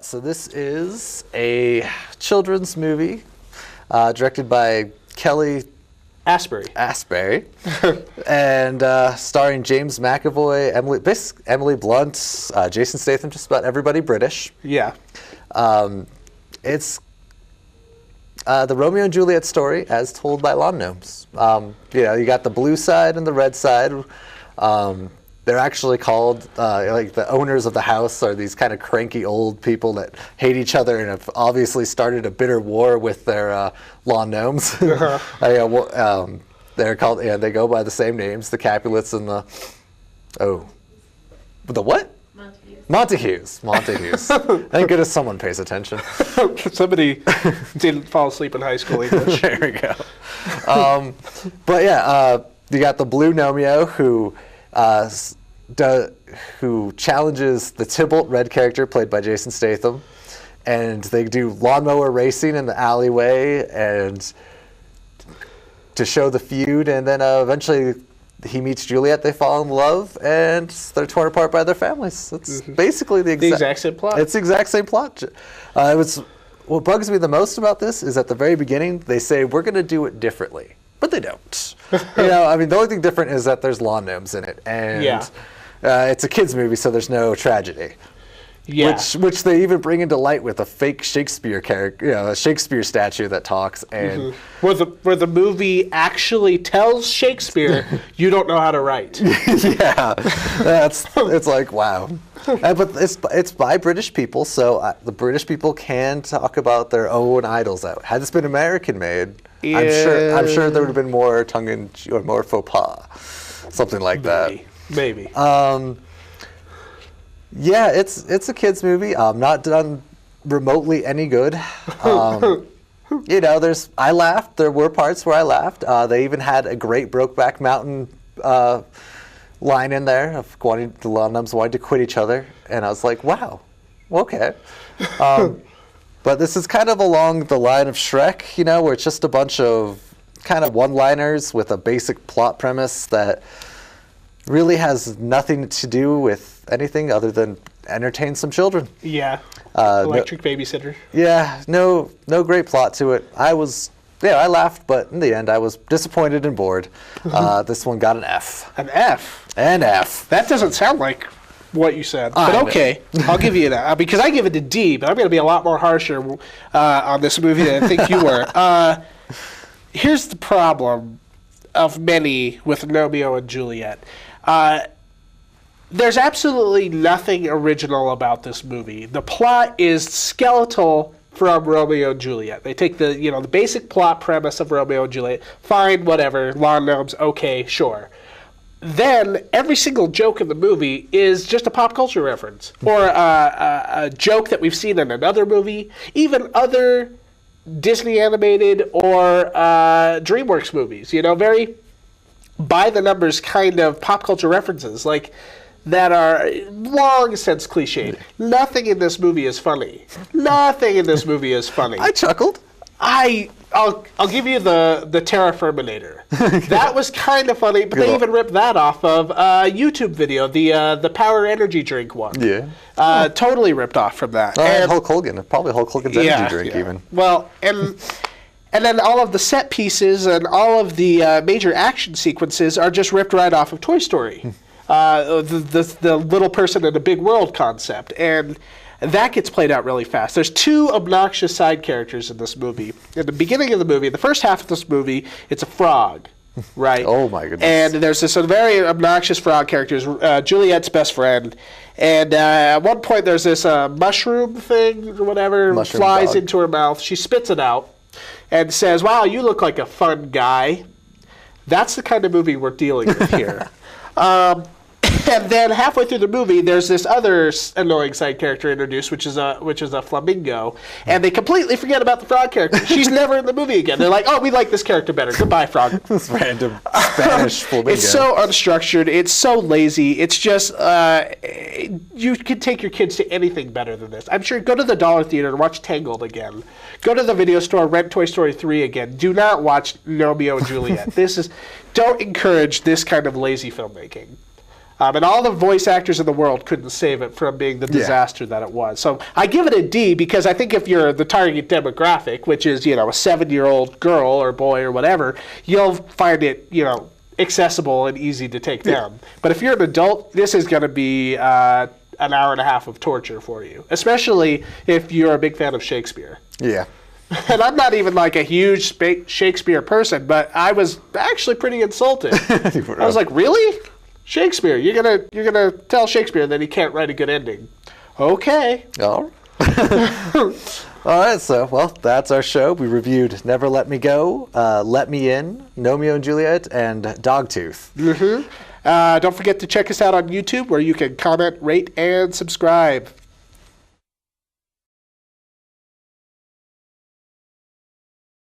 right, so this is a children's movie directed by Kelly Asbury. And starring James McAvoy, Emily Blunt, Jason Statham, just about everybody British. Yeah. It's the Romeo and Juliet story as told by lawn gnomes. You got the blue side and the red side. They're actually called, like the owners of the house are these kind of cranky old people that hate each other and have obviously started a bitter war with their lawn gnomes. They're called, they go by the same names, the Capulets and the what? Montagues. Thank goodness someone pays attention. Somebody didn't fall asleep in high school English. There we go. You got the blue Gnomeo who challenges the Tybalt red character played by Jason Statham, and they do lawnmower racing in the alleyway and to show the feud, and then eventually he meets Juliet, they fall in love, and they're torn apart by their families. It's basically the exact same plot. It's the exact same plot. What bugs me the most about this is at the very beginning, they say, we're going to do it differently. But they don't. The only thing different is that there's lawn gnomes in it. And it's a kid's movie, so there's no tragedy. Yeah. Which they even bring into light with a fake Shakespeare character, a Shakespeare statue that talks. And where the movie actually tells Shakespeare, you don't know how to write. Yeah, it's like, wow. But it's by British people, so the British people can talk about their own idols. Had this been American made, I'm sure there would have been more tongue-in-cheek or more faux pas, something like that. Maybe. Yeah, it's a kids movie. Not done remotely any good. I laughed. There were parts where I laughed. They even had a great Brokeback Mountain line in there of the lawn gnomes wanting to quit each other, and I was like, wow, okay. But this is kind of along the line of Shrek, where it's just a bunch of kind of one-liners with a basic plot premise that really has nothing to do with anything other than entertain some children. Yeah. Electric babysitter. Yeah, no great plot to it. I laughed, but in the end I was disappointed and bored. This one got an F. An F? An F. That doesn't sound like what you said. But okay, I'll give you that. Because I give it a D, but I'm going to be a lot more harsher on this movie than I think you were. Here's the problem of many with Gnomeo and Juliet. There's absolutely nothing original about this movie. The plot is skeletal from Romeo and Juliet. They take the basic plot premise of Romeo and Juliet. Fine, whatever. Lawn gnomes, okay, sure. Then every single joke in the movie is just a pop culture reference or a joke that we've seen in another movie, even other Disney animated or DreamWorks movies. Very by the numbers kind of pop culture references that are long since cliched. Nothing in this movie is funny. I chuckled. I'll give you the Terra Firminator. That was kind of funny, but they even ripped that off of a YouTube video, the Power Energy drink one. Yeah. Totally ripped off from that. And Hulk Hogan, probably Hulk Hogan's energy drink even. Well, and then all of the set pieces and all of the major action sequences are just ripped right off of Toy Story. The little person in a big world concept. And that gets played out really fast. There's two obnoxious side characters in this movie. In the beginning of the movie, the first half of this movie, it's a frog, right? Oh, my goodness. And there's this very obnoxious frog character, Juliet's best friend. And at one point, there's this mushroom thing or whatever, flies into her mouth. She spits it out and says, wow, you look like a fun guy. That's the kind of movie we're dealing with here. And then halfway through the movie, there's this other annoying side character introduced, which is a flamingo, and they completely forget about the frog character. She's never in the movie again. They're like, oh, we like this character better. Goodbye, frog. This random Spanish flamingo. It's so unstructured. It's so lazy. It's just you could take your kids to anything better than this. I'm sure. Go to the Dollar Theater and watch Tangled again. Go to the video store, rent Toy Story 3 again. Do not watch Gnomeo and Juliet. Don't encourage this kind of lazy filmmaking. And all the voice actors in the world couldn't save it from being the disaster that it was. So I give it a D because I think if you're the target demographic, which is, you know, a 7-year-old girl or boy or whatever, you'll find it, you know, accessible and easy to take down. But if you're an adult, this is going to be an hour and a half of torture for you, especially if you're a big fan of Shakespeare. Yeah. And I'm not even like a huge Shakespeare person, but I was actually pretty insulted. I was like, really? Shakespeare, you're gonna tell Shakespeare that he can't write a good ending. Okay. All right, so, well, that's our show. We reviewed Never Let Me Go, Let Me In, Gnomeo and Juliet, and Dogtooth. Don't forget to check us out on YouTube, where you can comment, rate, and subscribe.